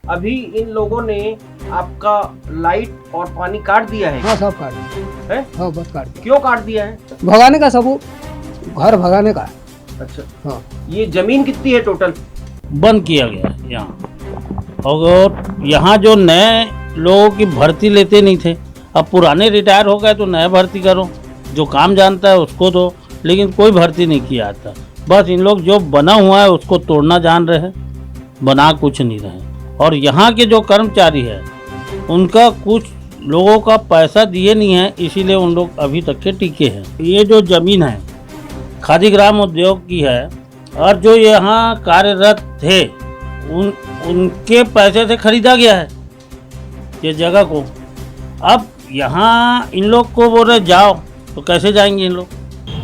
अभी इन लोगों ने आपका लाइट और पानी काट दिया है। हाँ सब काट दिया है? हाँ बस काट दिया। क्यों काट दिया है? भगाने का सब घर भगाने का। अच्छा हाँ ये जमीन कितनी है टोटल? बंद किया गया है यहाँ। और यहाँ जो नए लोगों की भर्ती लेते नहीं थे, अब पुराने रिटायर हो गए तो नए भर्ती करो, जो काम जानता है उसको दो, लेकिन कोई भर्ती नहीं किया जाता। बस इन लोग जो बना हुआ है उसको तोड़ना जान रहे हैं, बना कुछ नहीं रहे। और यहाँ के जो कर्मचारी है उनका कुछ लोगों का पैसा दिए नहीं है, इसीलिए उन लोग अभी तक के टिके हैं। ये जो ज़मीन है खादी ग्राम उद्योग की है, और जो यहाँ कार्यरत थे उनके पैसे से खरीदा गया है ये जगह को। अब यहाँ इन लोग को बोल रहे जाओ, तो कैसे जाएंगे इन लोग?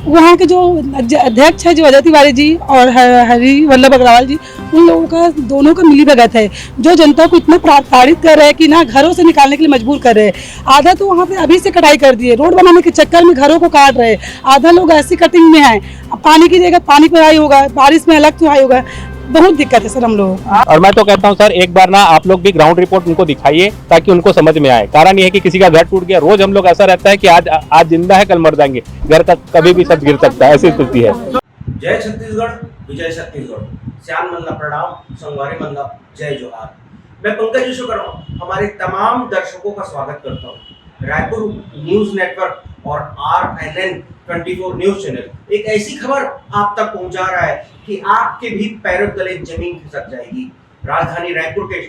वहाँ के जो अध्यक्ष है जो अजय तिवारी जी और हरि वल्लभ अग्रवाल जी, उन लोगों का दोनों का मिली भगत है, जो जनता को इतना प्रताड़ित कर रहे हैं कि ना घरों से निकालने के लिए मजबूर कर रहे हैं। आधा तो वहाँ पे अभी से कटाई कर दिए, रोड बनाने के चक्कर में घरों को काट रहे हैं। आधा लोग ऐसी कटिंग में है, पानी की जगह पानी पिराई होगा, बारिश में अलग सुहाई होगा, बहुत दिक्कत है सर हम लोगों को। और मैं तो कहता हूँ सर, एक बार ना आप लोग भी ग्राउंड रिपोर्ट उनको दिखाइए ताकि उनको समझ में आए। कारण ये है कि किसी का घर टूट गया, रोज हम लोग ऐसा रहता है कि आज जिंदा है कल मर जाएंगे, घर तक कभी भी सब गिर सकता है, ऐसी स्थिति है। जय छत्तीसगढ़, विजय छत्तीसगढ़। श्याम मल्ला प्रणाम, संगवारी मल्ला जय जोहार। मैं पंकज विश्वकर्मा हमारे तमाम दर्शकों का स्वागत करता हूँ। रायपुर न्यूज नेटवर्क और RNN 24 न्यूज चैनल एक ऐसी खबर आप तक पहुंचा रहा है कि आपके भी पैरों तले जमीन खिसक जाएगी। राजधानी रायपुर के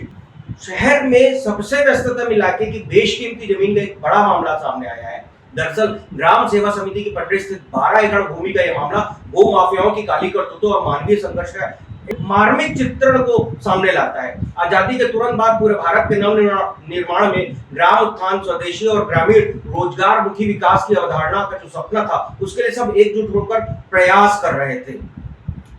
शहर में सबसे व्यस्ततम इलाके की बेशकीमती जमीन का एक बड़ा मामला सामने आया है। दरअसल ग्राम सेवा समिति की पटरी स्थित 12 एकड़ भूमि का यह मामला भू माफियाओं की काली करतूतों और मानवीय संघर्ष का एक मार्मिक चित्रण को सामने लाता है। आजादी के तुरंत बाद पूरे भारत के नव निर्माण में ग्राम उत्थान, स्वदेशी और ग्रामीण रोजगार मुखी विकास की अवधारणा का जो सपना था, उसके लिए सब एकजुट होकर प्रयास कर रहे थे।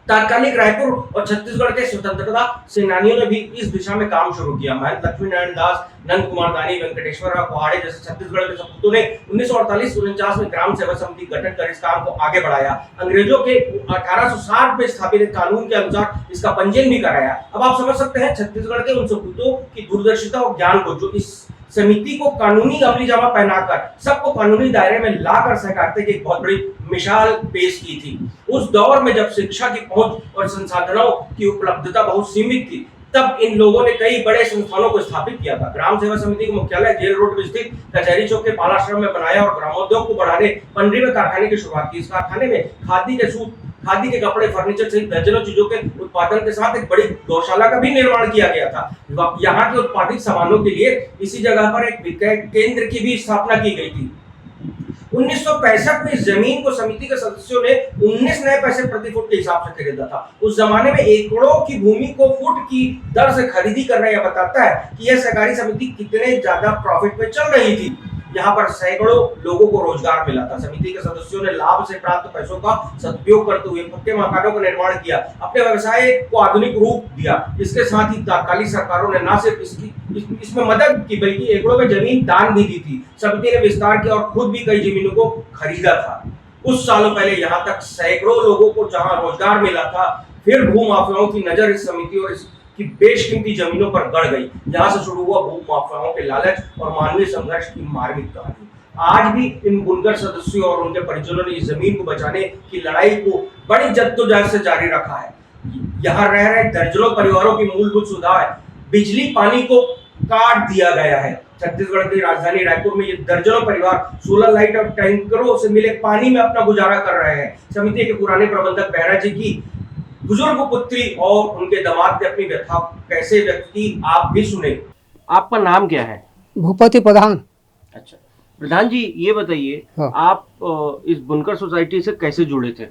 तात्कालिक रायपुर और छत्तीसगढ़ के स्वतंत्रता सेनानियों ने भी इस दिशा में काम शुरू किया। महंत लक्ष्मी नारायण दास, नंद कुमार दानी, वेंकटेश्वर कुहाड़े जैसे छत्तीसगढ़ के सपूतों ने 1948-49 में ग्राम सेवा समिति गठन कर इस काम को आगे बढ़ाया। अंग्रेजों के 1860 में स्थापित कानून के अनुसार इसका पंजीयन भी कराया। अब आप समझ सकते हैं छत्तीसगढ़ के उन सपूतों की दूरदर्शिता और ज्ञान को, जो इस समिति को कानूनी अमली जामा पहनाकर सबको कानूनी दायरे में लाकर सहकारिता की एक बहुत बड़ी मिसाल पेश की थी। उस दौर में जब शिक्षा की पहुंच और संसाधनों की उपलब्धता बहुत सीमित थी, तब इन लोगों ने कई बड़े संस्थानों को स्थापित किया था। ग्राम सेवा समिति का मुख्यालय जेल रोड में स्थित कचहरी चौक के पालाश्रम में बनाया और ग्रामोद्योग को बढ़ाने 15वें कारखाने की शुरुआत की। इस कारखाने में खादी के सूत, खादी के कपड़े, फर्नीचर सहित दर्जनों चीजों के उत्पादन के साथ एक बड़ी गौशाला का भी निर्माण किया गया था। यहाँ के उत्पादित सामानों के लिए इसी जगह पर एक विक्रय केंद्र की भी स्थापना की गई थी। 1965 में इस जमीन को समिति के सदस्यों ने 19 नए पैसे प्रति फुट के हिसाब से खरीदा था। उस जमाने में एकड़ों की भूमि को फुट की दर से खरीदी करना यह बताता है कि यह सहकारी समिति कितने ज्यादा प्रॉफिट में चल रही थी। यहाँ पर सैकड़ों लोगों को रोजगार मिला था। समिति के सदस्यों ने लाभ से प्राप्त पैसों का सदुपयोग करते हुए पक्के मकानों का निर्माण किया, अपने व्यवसाय को आधुनिक रूप दिया। इसके साथ ही तत्कालीन सरकारों ने न सिर्फ इसमें मदद की, बल्कि एकड़ों में जमीन दान भी दी थी। समिति ने विस्तार किया और खुद भी कई जमीनों को खरीदा था। कुछ सालों पहले यहाँ तक सैकड़ों लोगों को जहाँ रोजगार मिला था, फिर भू माफियाओं की नजर इस समिति और की बेशकीमती जमीनों पर गड़ गई। यहाँ से शुरू हुआ भू माफियाओं के लालच और मानवीय संघर्ष की मार्मिक कहानी। आज भी इन बुनकर सदस्यों और उनके परिजनों ने इस जमीन को बचाने की लड़ाई को बड़ी जद्दोजहद से जारी रखा है। यहाँ रह रहे दर्जनों परिवारों की मूलभूत सुविधाएं, बिजली, पानी को काट दिया गया है। छत्तीसगढ़ की राजधानी रायपुर में ये दर्जनों परिवार सोलर लाइट और टैंकरों से मिले पानी में अपना गुजारा कर रहे हैं। समिति के पुराने प्रबंधक बहरा जी की बुजुर्ग पुत्री और उनके दामाद ने अपनी व्यथा कैसे व्यक्त की, आप भी सुने। आपका नाम क्या है? भूपति प्रधान। अच्छा प्रधान जी, ये बताइए हाँ। आप इस बुनकर सोसाइटी से कैसे जुड़े थे?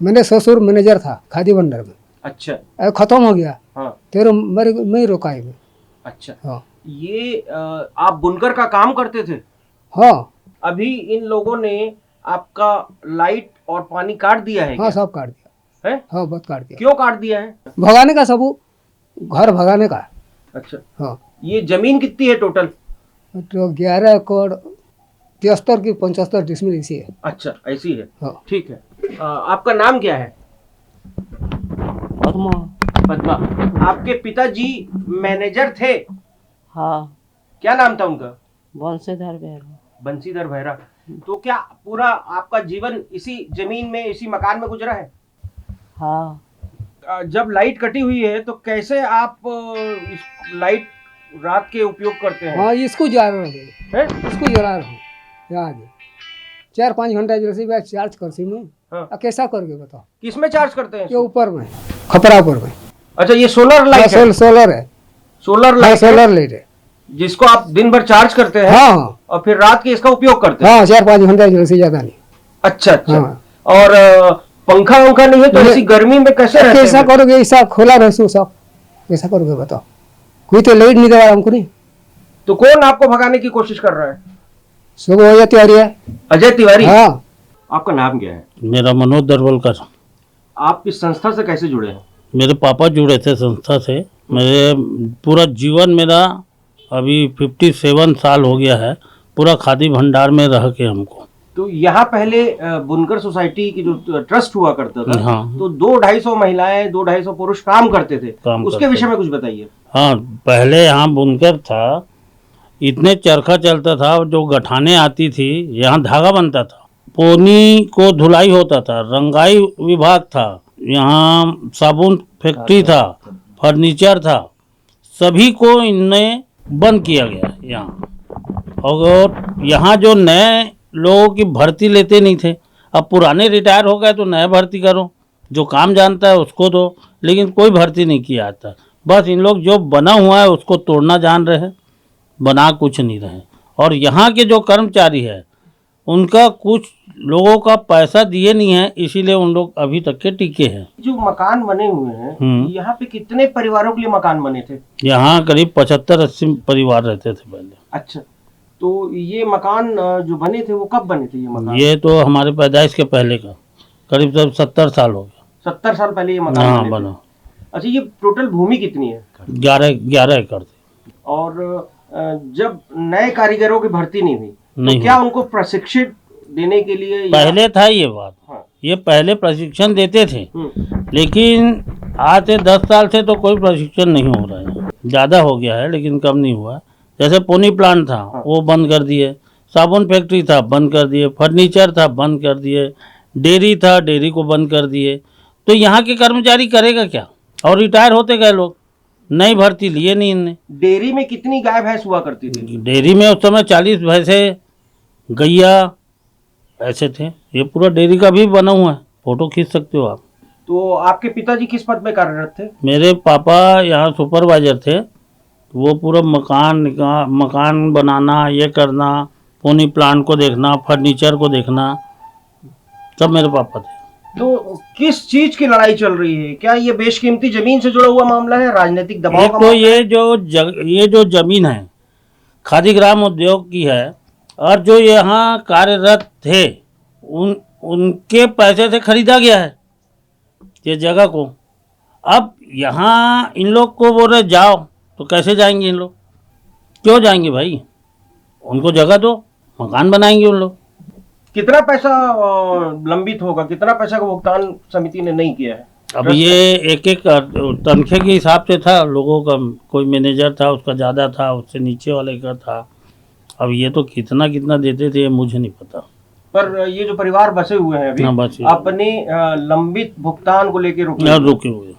मैंने ससुर मैनेजर था खादी भंडार में। अच्छा। खत्म हो गया। हाँ। तेरे मैं रोका है। अच्छा। हाँ। ये आप बुनकर का काम करते थे? हाँ। अभी इन लोगों ने आपका लाइट और पानी काट दिया है? हाँ सब काट दिया है? हाँ बस काट दिया। क्यों काट दिया है? भगाने का सब घर भगाने का। अच्छा। हाँ। ये जमीन कितनी है टोटल? तो 11 एकड़ 73 की 75 डिसमिल ऐसी है। अच्छा ऐसी है। हाँ। ठीक है। आपका नाम क्या है? पद्मा, आपके पिताजी मैनेजर थे, हाँ क्या नाम था उनका? बंशीधर बेहरा। बंशीधर बेहरा। तो क्या पूरा आपका जीवन इसी जमीन में, इसी मकान में गुजरा है? हाँ जब लाइट कटी हुई है तो कैसे आप इस लाइट रात के उपयोग करते हैं? हाँ इसको जा रहा हूँ, हैं? इसको जला रहा हूँ याद है। 4-5 घंटा जैसे मैं चार्ज करती मैं। हाँ। कैसा करके बताओ? किसमें चार्ज करते हैं ये इसको? ऊपर में खपरा पर में। अच्छा, ये सोलर लाइट है? सोलर है। सोलर हाँ लाइट है, सोलर लाइट है। जिसको आप दिन भर चार्ज करते हैं हाँ और फिर रात के इसका उपयोग करते हैं? हाँ 4-5 घंटा जैसे ज्यादा नहीं। अच्छा अच्छा। हाँ। और पंखा वंखा नहीं है तो नहीं। ऐसी गर्मी में कैसे रहते कैसा हैं? करोगे? ऐसा खोला रहसू सब कैसा करोगे बताओ? कोई तो लाइट नहीं दे रहा हमको नहीं। तो कौन आपको भगाने की कोशिश कर रहा है? सुबह हो जाती आ रही है। अजय तिवारी। हाँ आपका नाम क्या है? मेरा मनोज दरवलकर। आप इस संस्था से कैसे जुड़े हैं? मेरे पापा जुड़े थे संस्था से। मेरे पूरा जीवन मेरा अभी 57 साल हो गया है पूरा खादी भंडार में रह के हमको। तो यहाँ पहले बुनकर सोसाइटी की जो ट्रस्ट हुआ करता था, हाँ। तो 200-250 महिलाएं, 200-250 पुरुष काम करते थे। उसके विषय में कुछ बताइए। हाँ, पहले यहाँ बुनकर था, इतने चरखा चलता था, जो गठाने आती थी, यहाँ धागा बनता था, पोनी को धुलाई होता था, रंगाई विभाग था, यहाँ साबुन फैक्ट्री था, फर्नीचर था, सभी को इनने बंद किया गया यहाँ। और यहाँ जो नए लोगों की भर्ती लेते नहीं थे, अब पुराने रिटायर हो गए तो नए भर्ती करो, जो काम जानता है उसको दो, लेकिन कोई भर्ती नहीं किया आता। बस इन लोग जो बना हुआ है उसको तोड़ना जान रहे हैं, बना कुछ नहीं रहे। और यहाँ के जो कर्मचारी है उनका कुछ लोगों का पैसा दिए नहीं है, इसीलिए उन लोग अभी तक के टिके हैं। जो मकान बने हुए हैं, यहाँ पे कितने परिवारों के लिए मकान बने थे? यहाँ करीब 75-80 परिवार रहते थे पहले। अच्छा, तो ये मकान जो बने थे वो कब बने थे? ये मकान ये तो हमारे पैदाइश के पहले का, करीब 70 साल हो गया। 70 साल पहले ये मकान हाँ बने थे। बना। अच्छा, ये टोटल भूमि कितनी है? 11 एकड़ थी। और जब नए कारीगरों की भर्ती नहीं हुई नहीं तो क्या उनको प्रशिक्षित देने के लिए पहले था ये बात। हाँ। ये पहले प्रशिक्षण देते थे, हम्म। लेकिन आज से 10 साल से तो कोई प्रशिक्षण नहीं हो रहा है। ज़्यादा हो गया है लेकिन कम नहीं हुआ। जैसे पोनी प्लांट था वो बंद कर दिए, साबुन फैक्ट्री था बंद कर दिए, फर्नीचर था बंद कर दिए, डेयरी था डेयरी को बंद कर दिए। तो यहाँ के कर्मचारी करेगा क्या? और रिटायर होते गए लोग, नई भर्ती लिए नहीं इनने। डेयरी में कितनी गाय भैंस हुआ करती थी? डेयरी में उस समय 40 भैंसे, गैया ऐसे थे। ये पूरा डेयरी का भी बना हुआ है, फोटो खींच सकते हो आप। तो आपके पिताजी किस पद में कार्यरत थे? मेरे पापा यहाँ सुपरवाइजर थे। वो पूरा मकान बनाना, ये करना, पोनी प्लांट को देखना, फर्नीचर को देखना, सब मेरे पापा थे। तो किस चीज की लड़ाई चल रही है? क्या ये बेशकीमती जमीन से जुड़ा हुआ मामला है, राजनीतिक दबाव एक का तो मामला ये जो जमीन है खादी ग्राम उद्योग की है, और जो यहाँ कार्यरत थे उनके पैसे से खरीदा गया है ये जगह को। अब यहाँ इन लोग को बोल रहे जाओ, तो कैसे जाएंगे इन लोग? क्यों जाएंगे भाई? उनको जगह दो, मकान बनाएंगे उन लोग। कितना पैसा लंबित होगा? कितना पैसा का भुगतान समिति ने नहीं किया है? अब ये एक तनखे के हिसाब से था लोगों का। कोई मैनेजर था उसका ज़्यादा था, उससे नीचे वाले का था। अब ये तो कितना देते थे मुझे नहीं पता। पर ये जो परिवार बसे हुए हैं अभी अपने लंबित भुगतान को लेकर रुके हुए,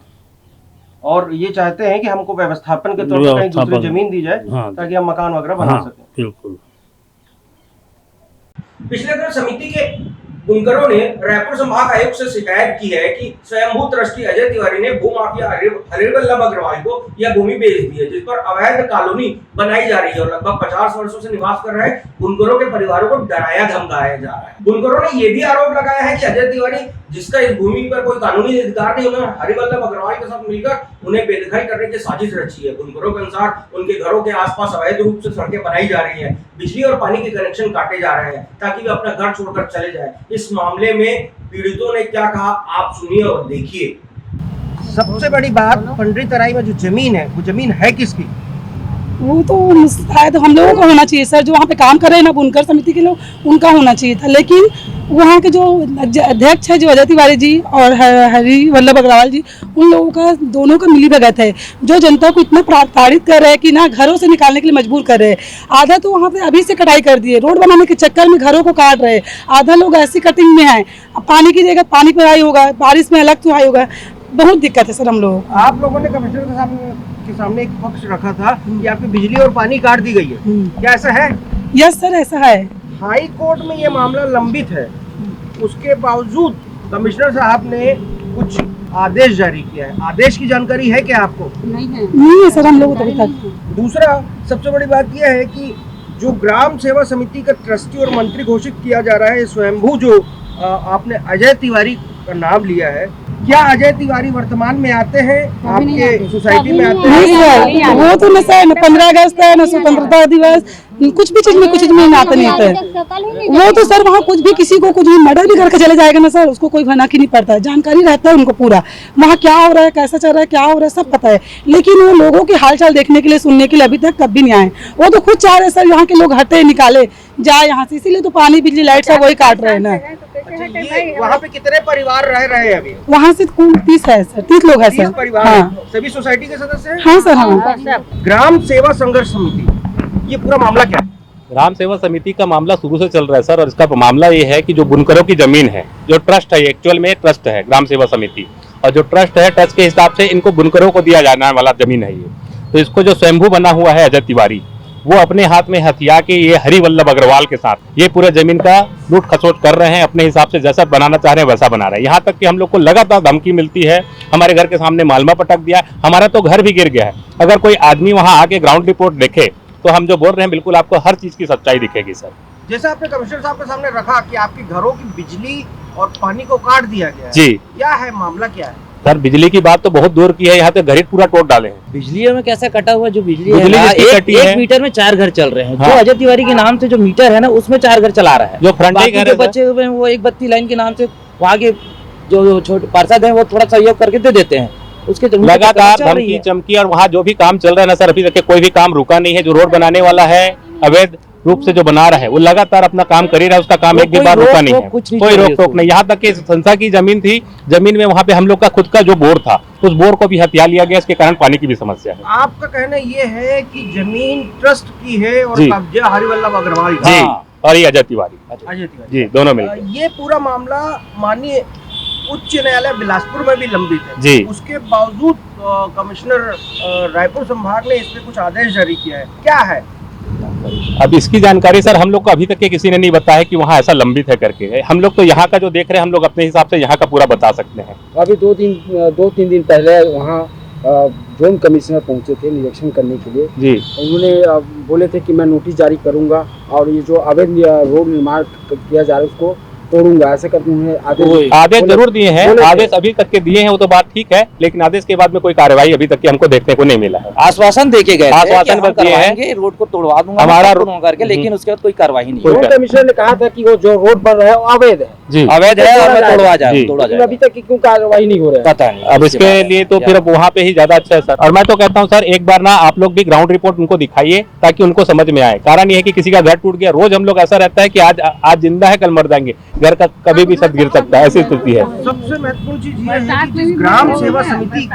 और ये चाहते हैं कि हमको व्यवस्थापन के तौर पर कहीं दूसरी जमीन दी जाए, हाँ, ताकि हम मकान वगैरह बना सकें। बिल्कुल। पिछले दिनों समिति के बुनकरों ने रायपुर संभाग आयुक्त से शिकायत की है कि स्वयंभू ट्रस्टी अजय तिवारी ने भूमाफिया हरिवल्लभ अग्रवाल को यह भूमि बेच दी है, जिस पर अवैध कॉलोनी बनाई जा रही है और लगभग 50 वर्षों से निवास कर रहे बुनकरों के परिवारों को डराया धमकाया जा रहा है। बुनकरों ने यह भी आरोप लगाया है कि अजय तिवारी, जिसका इस भूमि पर कोई कानूनी अधिकार नहीं, उन्होंने हरिवल्लभ अग्रवाल के साथ मिलकर उन्हें बेदखल करने की साजिश रची है। बुनकरों के अनुसार उनके घरों के आसपास अवैध रूप से सड़कें बनाई जा रही हैं, बिजली और पानी के कनेक्शन काटे जा रहे हैं ताकि वे अपना घर छोड़कर चले जाएं। इस मामले में पीड़ितों ने क्या कहा, आप सुनिए और देखिए। सबसे बड़ी बात, पंडरी तराई में जो जमीन है वो जमीन है किसकी? वो तो शायद हम लोगों को होना चाहिए सर, जो वहाँ पे काम कर रहे हैं ना बुनकर समिति के लोग, उनका होना चाहिए था। लेकिन वहाँ के जो अध्यक्ष है जो अजय तिवारी जी और हरी वल्लभ अग्रवाल जी, उन लोगों का दोनों का मिली भगत है, जो जनता को इतना प्रताड़ित कर रहे हैं कि ना घरों से निकालने के लिए मजबूर कर रहे हैं। आधा तो वहाँ पे अभी से कटाई कर दिए, रोड बनाने के चक्कर में घरों को काट रहे हैं। आधा लोग ऐसी कटिंग में है, अब पानी की जगह पानी पर आई होगा, बारिश में अलग तो आई होगा, बहुत दिक्कत है सर हम लोग। आप लोगों ने कमिश्नर के सामने एक पक्ष रखा था कि आपकी बिजली और पानी काट दी गई है, क्या ऐसा है? यस सर, ऐसा है। हाई कोर्ट में ये मामला लंबित है, उसके बावजूद कमिश्नर साहब ने कुछ आदेश जारी किया है। आदेश की जानकारी है क्या आपको? नहीं है सर हम लोग तो अभी तक। दूसरा सबसे बड़ी बात यह है कि जो ग्राम सेवा समिति का ट्रस्टी और मंत्री घोषित किया जा रहा है स्वयंभू, जो आपने अजय तिवारी का नाम लिया है, क्या अजय तिवारी वर्तमान में आते हैं आपके सोसाइटी में? आते नहीं हैं सर, वो तो न सर, न 15 अगस्त है, न स्वतंत्रता दिवस, कुछ भी चीज में कुछ चीज में आते नहीं आते। वो तो सर वहाँ कुछ भी किसी को कुछ भी मर्डर भी करके चले जाएगा ना सर, उसको कोई भनक ही नहीं पड़ता है, जानकारी रहता है उनको पूरा, वहाँ क्या हो रहा है, कैसा चल रहा है, क्या हो रहा है, सब पता है। लेकिन वो लोगों के हालचाल देखने के लिए, सुनने के लिए अभी तक कभी नहीं आए। वो तो खुद चाह रहे सर यहाँ के लोग हटे, निकाले जाए यहाँ से, इसीलिए तो पानी बिजली लाइट सब वही काट रहे हैं ना। वहाँ पे कितने परिवार रह रहे हैं अभी? वहाँ से कुल 30 है सर, 30 लोग है 30 सर। परिवार हाँ सभी सोसाइटी के सदस्य हैं? हाँ सर, हाँ। ग्राम सेवा संघर्ष समिति, ये पूरा मामला क्या है? ग्राम सेवा समिति का मामला शुरू से चल रहा है सर, और इसका मामला ये है कि जो बुनकरों की जमीन है, जो ट्रस्ट है, एक्चुअल में ट्रस्ट है ग्राम सेवा समिति, और जो ट्रस्ट है, ट्रस्ट के हिसाब से इनको बुनकरों को दिया जाने वाला जमीन है ये। तो इसको जो स्वयंभू बना हुआ है अजय तिवारी, वो अपने हाथ में हथिया के ये हरी वल्लभ अग्रवाल के साथ ये पूरे जमीन का लूट खसोट कर रहे हैं, अपने हिसाब से जैसा बनाना चाह रहे हैं वैसा बना रहे हैं। यहाँ तक कि हम लोग को लगातार धमकी मिलती है, हमारे घर के सामने मालमा पटक दिया, हमारा तो घर भी गिर गया है। अगर कोई आदमी वहाँ आके ग्राउंड रिपोर्ट देखे तो हम जो बोल रहे हैं बिल्कुल आपको हर चीज की सच्चाई दिखेगी सर। जैसा आपने कमिश्नर साहब के सामने रखा कि आपके घरों की बिजली और पानी को काट दिया गया है, जी क्या है मामला, क्या है? सर बिजली की बात तो बहुत दूर की है, यहाँ पे घर ही पूरा तोड़ डाले हैं। बिजली में कैसा कटा हुआ जो बिजली बिजली है ना, जिसकी कटी है। एक मीटर में 4 घर चल रहे हैं। हाँ। जो अजय तिवारी के नाम से जो मीटर है ना, उसमें 4 घर चला रहा है। जो फ्रंट बाकी घर जो है बचे हुए हैं वो एक बत्ती लाइन के नाम से वहाँ के जो छोटे पार्षद हैं वो थोड़ा सहयोग करके दे देते हैं। उसके लगातार धमकी चमकी, और वहाँ जो भी काम चल रहा है ना सर, अभी तक कोई भी काम रुका नहीं है। जो रोड बनाने वाला है अवैध रूप से जो बना रहा है, वो लगातार अपना काम कर ही रहा है, उसका काम एक भी बार रुका नहीं है, कोई रोक टोक नहीं। यहाँ तक कि संस्था की जमीन थी, जमीन में वहाँ पे हम लोग का खुद का जो बोर था, उस बोर को भी हथिया लिया गया, इसके कारण पानी की भी समस्या है। आपका कहना ये है कि जमीन ट्रस्ट की है और जी। कब्जा हरिवल्लभ अग्रवाल का? जी, और ये अजय तिवारी अजय तिवारी जी, दोनों मिलकर। ये पूरा मामला माननीय उच्च न्यायालय बिलासपुर में भी लंबित है जी। उसके बावजूद कमिश्नर रायपुर संभाग ने इस पे कुछ आदेश जारी किया है, क्या है? अब इसकी जानकारी सर हम लोग को अभी तक के किसी ने नहीं बताया कि वहाँ ऐसा लंबित है करके। हम लोग तो यहाँ का जो देख रहे हैं, हम लोग अपने हिसाब से यहाँ का पूरा बता सकते हैं। अभी 2-3 दिन पहले वहाँ जोन कमिश्नर पहुंचे थे निरीक्षण करने के लिए जी। उन्होंने बोले थे कि मैं नोटिस जारी करूंगा और ये जो अवैध रोड निर्माण किया जा रहा है उसको तोड़ूंगा, ऐसे करके उन्हें आदेश जरूर दिए हैं। आदेश अभी तक के दिए हैं वो तो बात ठीक है, लेकिन आदेश के बाद में कोई कार्रवाई अभी तक की हमको देखने को नहीं मिला है। आश्वासन देके गए थे आश्वासन कि हम बस दिए हैं। करवाएंगे, रोड को तोड़वा दूंगा हमारा करके, लेकिन उसके बाद कोई कार्रवाई नहीं कोई हुई। जोन कमिश्नर ने कहा था कि वो जो रोड बन रहा है वो अवैध है जी, अवैध है और तोड़वा जी। तोड़ा लेकिन जाए, अभी तक क्यों कार्रवाई नहीं हो रहा है? पता नहीं। अब इसके लिए तो फिर अब वहाँ पे ही ज्यादा अच्छा है सर। और मैं तो कहता हूँ सर, एक बार ना आप लोग भी ग्राउंड रिपोर्ट उनको दिखाइए ताकि उनको समझ में आए। कारण ये है कि किसी का घर टूट गया, रोज हम लोग ऐसा रहता है कि आज जिंदा है कल मर जाएंगे, घर का कभी भी छत गिर सकता है, ऐसी स्थिति है। सबसे महत्वपूर्ण चीज ये है कि जिस ग्राम सेवा समिति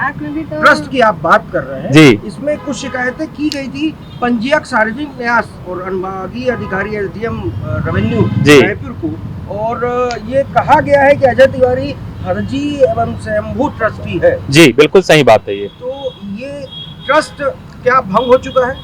ट्रस्ट की आप बात कर रहे हैं जी। इसमें कुछ शिकायतें की गई थी पंजीयक सार्वजनिक न्यास और अनुभागीय अधिकारी एसडीएम रेवेन्यू जी। रायपुर को, और ये कहा गया है कि अजय तिवारी हरजी एवं स्वयंभू ट्रस्टी है। जी बिल्कुल सही बात है ये। तो ये ट्रस्ट क्या भंग हो चुका है?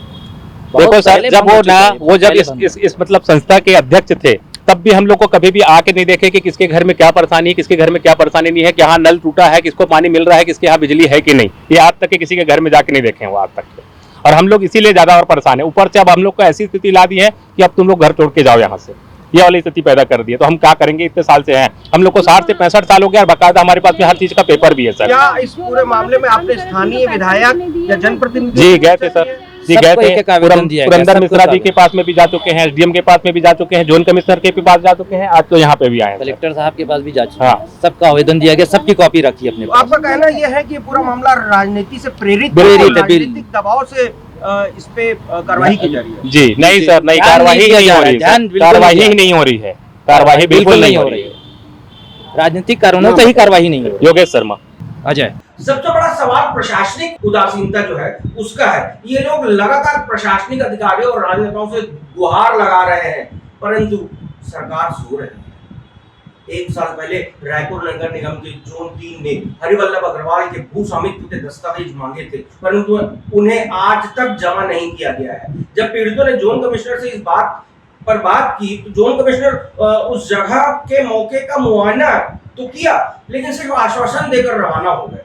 देखो सर, पहले जब बंद हो वो चुका ना है, वो जब पहले इस मतलब संस्था के अध्यक्ष थे, तब भी हम लोग को कभी भी आके नहीं देखे कि किसके घर में क्या परेशानी है, किसके घर में क्या परेशानी नहीं है, कि यहाँ नल टूटा है, किसको पानी मिल रहा है, किसके यहाँ बिजली है कि नहीं, ये आज तक के किसी के घर में जाके नहीं देखे हैं वो आज तक के। और हम लोग इसीलिए ज्यादा और परेशान है। ऊपर से अब हम लोग को ऐसी स्थिति ला दी है कि अब तुम लोग घर तोड़ के जाओ यहाँ से, ये वाली स्थिति पैदा कर दी है। तो हम क्या करेंगे, इतने साल से हैं हम लोग को, 60 से 65 साल हो गया, और बाकायदा हमारे पास में हर चीज का पेपर भी है सर। क्या इस पूरे मामले में आपने स्थानीय विधायक या जनप्रतिनिधि जी गए थे सर, जी गए सबको थे, एक-एक आवेदन दिया गया, पुरंदर सबको मिश्रा जी आवेदन। के पास में भी जा चुके हैं, एसडीएम के पास में भी जा चुके हैं, जोन कमिश्नर के भी पास जा चुके हैं, आज तो यहाँ पे भी आए हैं सर। कलेक्टर साहब के पास भी जा चुके हाँ। हैं, सबका आवेदन दिया गया, सबकी कॉपी रखी है अपने तो पास। आपका कहना यह है कि ये पूरा मामला राजनीति से प्रेरित प्रेरित है, राजनीतिक दबाव से इस पे कार्रवाई की जा रही है? जी नहीं सर, नहीं, ध्यान कार्रवाई नहीं ही दिया नहीं जा हो रहा है, रही ध्यान है, बिल्कुल कार्रवाई नहीं ही दिया। नहीं हो रही है, कार्रवाई बिल्कुल नहीं हो रही है। राजनीतिक कारणों से ही कार्रवाई नहीं हो रही। योगेश शर्मा। अजय। सबसे बड़ा सवाल प्रशासनिक उदासीनता जो है उसका है। ये लोग लगातार प्रशासनिक अधिकारियों और राजनेताओं से गुहार लगा रहे हैं, परंतु सरकार सो रही है। एक साल पहले रायपुर नगर निगम के जोन 3 ने हरिवल्लभ अग्रवाल के भू स्वामित्व के दस्तावेज मांगे थे, परंतु उन्हें आज तक जमा नहीं किया गया है। जब पीड़ितों ने जोन कमिश्नर से इस बात पर बात की तो जोन कमिश्नर उस जगह के मौके का मुआयना तो किया, लेकिन सिर्फ आश्वासन देकर रवाना हो गए।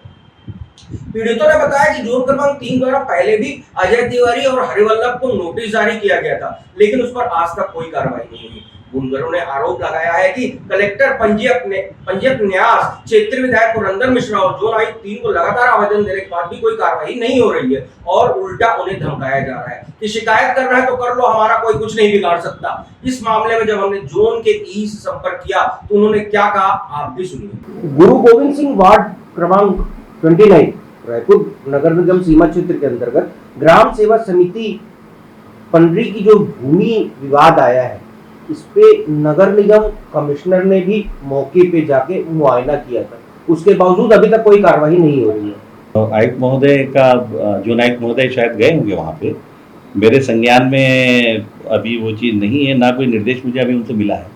पीड़ितों ने बताया कि जोन क्रमांक 3 द्वारा पहले भी अजय तिवारी और हरिवल्लभ को नोटिस जारी किया गया था, लेकिन उस पर आज तक कोई कार्रवाई नहीं हुई। बुनकरों ने आरोप लगाया है कि कलेक्टर पंजीयक न्यास, क्षेत्रीय विधायक पुरंदर मिश्रा और जोन आयुक्त 3 को लगातार आवेदन देने के बाद भी कोई कार्रवाई नहीं हो रही है और उल्टा उन्हें धमकाया जा रहा है कि शिकायत कर रहा है तो कर लो, हमारा कोई कुछ नहीं बिगाड़ सकता। इस मामले में जब हमने जोन के ई से संपर्क किया तो उन्होंने क्या कहा आप भी सुनिए। गुरु गोविंद सिंह वार्ड क्रमांक 29 रायपुर नगर निगम सीमा क्षेत्र के अंतर्गत ग्राम सेवा समिति पंडरी की जो भूमि विवाद आया है, इस पे नगर निगम कमिश्नर ने भी मौके पे जाके मुआयना किया था, उसके बावजूद अभी तक कोई कार्रवाई नहीं हो रही है। आयुक्त महोदय का जो आयुक्त महोदय शायद गए होंगे वहाँ पे, मेरे संज्ञान में अभी वो चीज़ नहीं है, ना कोई निर्देश मुझे अभी उनसे मिला है,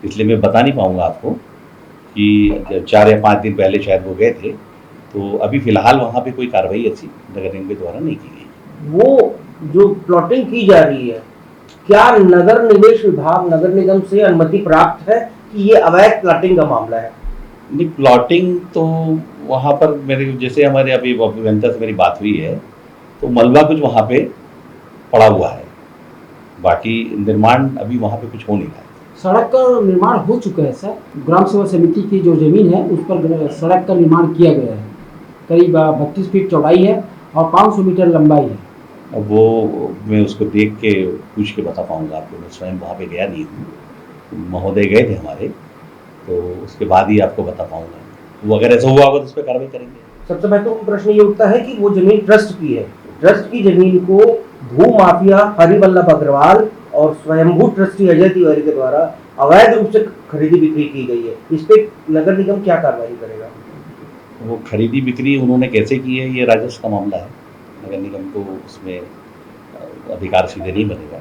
इसलिए मैं बता नहीं पाऊँगा आपको कि 4 या 5 दिन पहले शायद वो गए थे। तो अभी फिलहाल वहाँ पे कोई कार्रवाई ऐसी नगर निगम के द्वारा नहीं की गई। वो जो प्लॉटिंग की जा रही है, क्या नगर निवेश विभाग नगर निगम से अनुमति प्राप्त है कि ये अवैध प्लॉटिंग का मामला है? नहीं, प्लॉटिंग तो वहाँ पर मेरे जैसे हमारे अभी अभियंता से मेरी बात हुई है तो मलबा कुछ वहाँ पे पड़ा हुआ है, बाकी निर्माण अभी वहाँ पे कुछ हो नहीं रहा है। सड़क का निर्माण हो चुका है सर। ग्राम सेवा समिति की जो जमीन है उस पर सड़क का निर्माण किया गया है, करीब 32 फीट चौड़ाई है और 500 मीटर लंबाई है। अब वो मैं उसको देख के पूछ के बता पाऊँगा आपको, मैं स्वयं वहाँ पे गया नहीं हूँ, महोदय गए थे हमारे, तो उसके बाद ही आपको बता पाऊँगा। वो अगर ऐसा हुआ होगा तो उस पर कार्रवाई करेंगे। सबसे महत्वपूर्ण प्रश्न ये उठता है कि वो जमीन ट्रस्ट की है, ट्रस्ट की जमीन को भू माफिया हरिवल्लभ अग्रवाल और स्वयंभू ट्रस्टी अजय तिवारी के द्वारा अवैध रूप से खरीदी बिक्री की गई है। इस पे नगर निगम क्या कार्रवाई करेगा? वो खरीदी बिक्री उन्होंने कैसे की है, ये राजस्व का मामला है, नगर निगम को उसमें अधिकार सीधे नहीं बनेगा।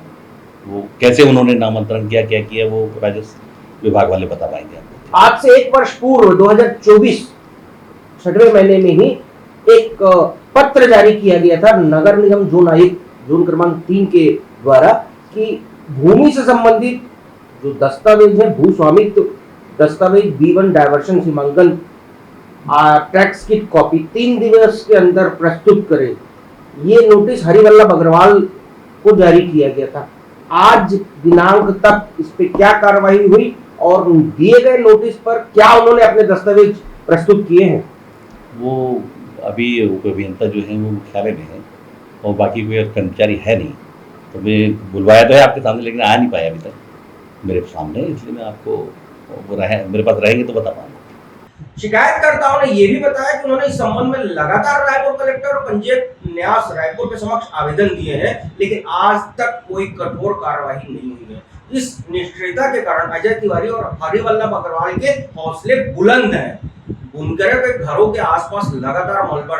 वो कैसे उन्होंने नामांतरण किया, क्या किया, वो राजस्व विभाग वाले बता पाएंगे आपको। आज से 1 वर्ष पूर्व 2024 छठवें महीने में ही एक पत्र जारी किया गया था नगर निगम जोन आयुक्त जोन क्रमांक 3 के द्वारा कि भूमि से संबंधित जो दस्तावेज है, भू स्वामित्व दस्तावेज B1 डायवर्शन सीमांकन टैक्स की कॉपी 3 दिवस के अंदर प्रस्तुत करें, ये नोटिस हरिवल्लभ अग्रवाल को जारी किया गया था। आज दिनांक तक इस पे क्या कार्रवाई हुई और दिए गए नोटिस पर क्या उन्होंने अपने दस्तावेज प्रस्तुत किए हैं? वो अभी अभियंता जो है वो मुख्यालय में है और बाकी कोई कर्मचारी है नहीं, तो मैं बुलवाया तो है आपके सामने, लेकिन आ नहीं पाया अभी तक मेरे सामने, इसलिए मैं आपको वो मेरे पास रहेंगे तो बता पाऊंगा। शिकायतकर्ताओं ने यह भी बताया कि उन्होंने इस संबंध में लगातार रायपुर कलेक्टर और पंजीयक न्यास रायपुर के समक्ष आवेदन दिए हैं, लेकिन आज तक कोई कठोर कार्रवाई नहीं हुई है। इस निष्क्रियता के कारण अजय तिवारी और हरिवल्लभ अग्रवाल के हौसले बुलंद हैं। बुनकरों के घरों के आसपास लगातार मलबा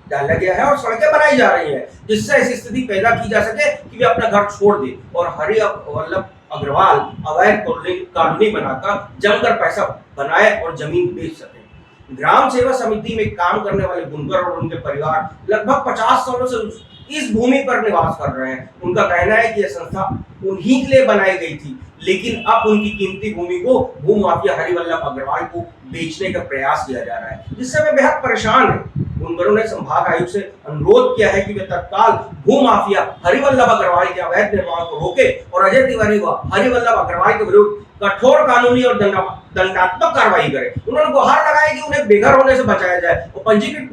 डाला गया है और सड़कें बनाई जा रही हैं, जिससे ऐसी स्थिति पैदा की जा सके कि वे अपना घर छोड़ दे और हरिवल्लभ अग्रवाल अवैध कॉलोनी बनाकर जमकर पैसा बनाए और जमीन बेच सके। ग्राम सेवा समिति में काम करने वाले बुनकर और उनके परिवार लगभग 50 सालों से इस भूमि पर निवास कर रहे हैं। उनका कहना है कि यह संस्था उन्हीं के लिए बनाई गई थी, लेकिन अब उनकी कीमती भूमि को भू माफिया हरिवल्लभ अग्रवाल को बेचने का प्रयास किया जा रहा है, जिससे वे बेहद परेशान हैं। बुनकरों ने संभाग आयुक्त से अनुरोध किया है कि वे तत्काल भू माफिया हरिवल्लभ अग्रवाल के अवैध निर्माण को रोके और अजय तिवारी व हरिवल्लभ अग्रवाल के विरुद्ध कठोर कानूनी और दंडात्मक कार्रवाई करे। उन्होंने गुहार लगाई कि उन्हें बेघर होने से बचाया जाए और पंजीकृत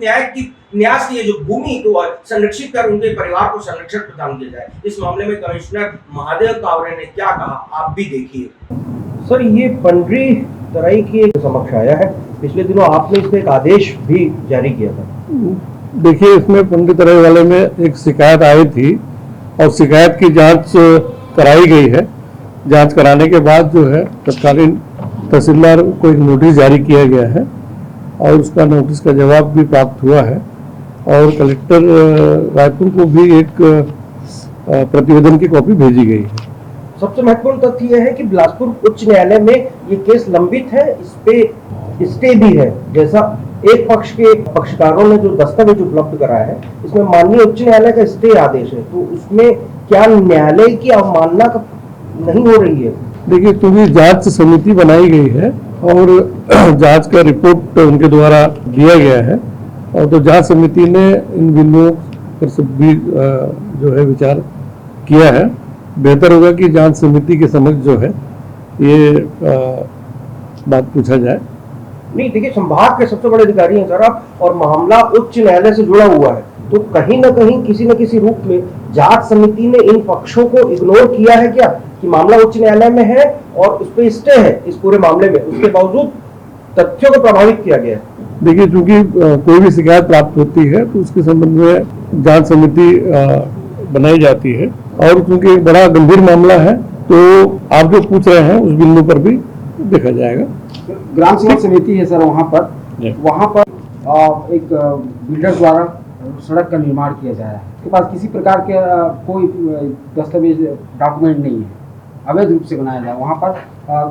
न्यास की जो भूमि को संरक्षित कर उनके परिवार को संरक्षण प्रदान किया जाए। इस मामले में कमिश्नर महादेव कावरे ने क्या कहा, आप भी देखिए। सर, ये पंडरी तराई की समक्ष आया है, पिछले दिनों आपने इस पे एक आदेश भी जारी किया था। देखिए, इसमें पंडरी तराई वाले में एक शिकायत आई थी और शिकायत की जांच कराई गई है जांच कराने के बाद जो है तत्कालीन तहसीलदार को एक नोटिस जारी किया गया है और उसका नोटिस का जवाब भी प्राप्त हुआ है और कलेक्टर रायपुर को भी एक प्रतिवेदन की कॉपी भेजी गई है। सबसे महत्वपूर्ण तथ्य यह है कि बिलासपुर उच्च न्यायालय में ये केस लंबित है, इस पे स्टे भी है। जैसा एक पक्ष के पक्षकारों ने जो दस्तावेज उपलब्ध कराया है, इसमें माननीय उच्च न्यायालय का स्टे आदेश है, तो उसमें क्या न्यायालय की अवमानना नहीं हो रही है? देखिए, क्योंकि जांच समिति बनाई गई है और जांच का रिपोर्ट उनके द्वारा दिया गया है और तो जांच समिति ने इन बिंदुओं पर सब भी जो है विचार किया है। बेहतर होगा कि जांच समिति के समक्ष जो है ये बात पूछा जाए। नहीं, देखिए, संभाग के सबसे बड़े अधिकारी हैं सर आप, और मामला उच्च न्यायालय से जुड़ा हुआ है, तो कहीं ना कहीं किसी न किसी रूप में जांच समिति ने इन पक्षों को इग्नोर किया है क्या कि मामला उच्च न्यायालय में है और उस पर स्टे है इस पूरे मामले में, उसके बावजूद तथ्यों को प्रभावित किया गया है? देखिए, चूंकि कोई भी शिकायत प्राप्त होती है तो उसके संबंध में जांच समिति बनाई जाती है और क्योंकि एक बड़ा गंभीर मामला है तो आप जो पूछ रहे हैं उस बिंदु पर भी देखा जाएगा। ग्राम सेवा समिति है सर, वहाँ पर एक बिल्डर द्वारा सड़क का निर्माण किया जा रहा है, उसके पास किसी प्रकार के कोई दस्तावेज डॉक्यूमेंट नहीं है, अवैध रूप से बनाया जा रहा है। वहाँ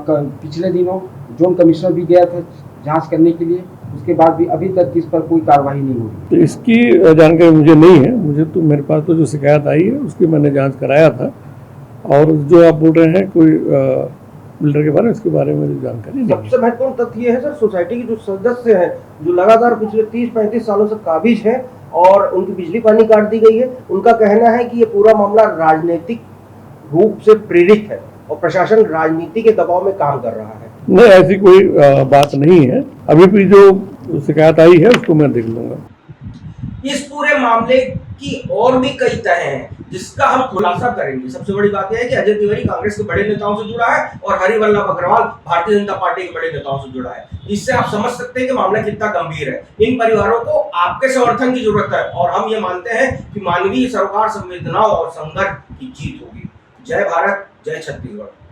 पर पिछले दिनों जोन कमिश्नर भी गया था जांच करने के लिए, उसके बाद भी अभी तक इस पर कोई कार्रवाई नहीं हुई। तो इसकी जानकारी मुझे नहीं है, मुझे तो मेरे पास तो जो शिकायत आई है उसकी मैंने जांच कराया था और जो आप बोल रहे हैं कोई बिल्डर के बारे में, इसके बारे में मुझे जानकारी नहीं है। सबसे महत्वपूर्ण तथ्य ये है सर, सोसाइटी के जो सदस्य हैं जो लगातार पिछले 30-35 सालों से काबिज है और उनकी बिजली पानी काट दी गई है, उनका कहना है कि ये पूरा मामला राजनीतिक रूप से प्रेरित है और प्रशासन राजनीति के दबाव में काम कर रहा है। नहीं, ऐसी कोई बात नहीं है। अभी भी जो शिकायत आई है उसको मैं देख लूंगा। इस पूरे मामले की और भी कई तह हैं जिसका हम खुलासा करेंगे। सबसे बड़ी बात यह है कि अजय तिवारी कांग्रेस के बड़े नेताओं से जुड़ा है और हरिवल्लभ अग्रवाल भारतीय जनता पार्टी के बड़े नेताओं से जुड़ा है। इससे आप समझ सकते हैं कि मामला कितना गंभीर है। इन परिवारों को आपके समर्थन की जरूरत है और हम ये मानते हैं कि मानवीय सरोकार, संवेदनाओं और संघर्ष की जीत होगी। जय भारत, जय छत्तीसगढ़।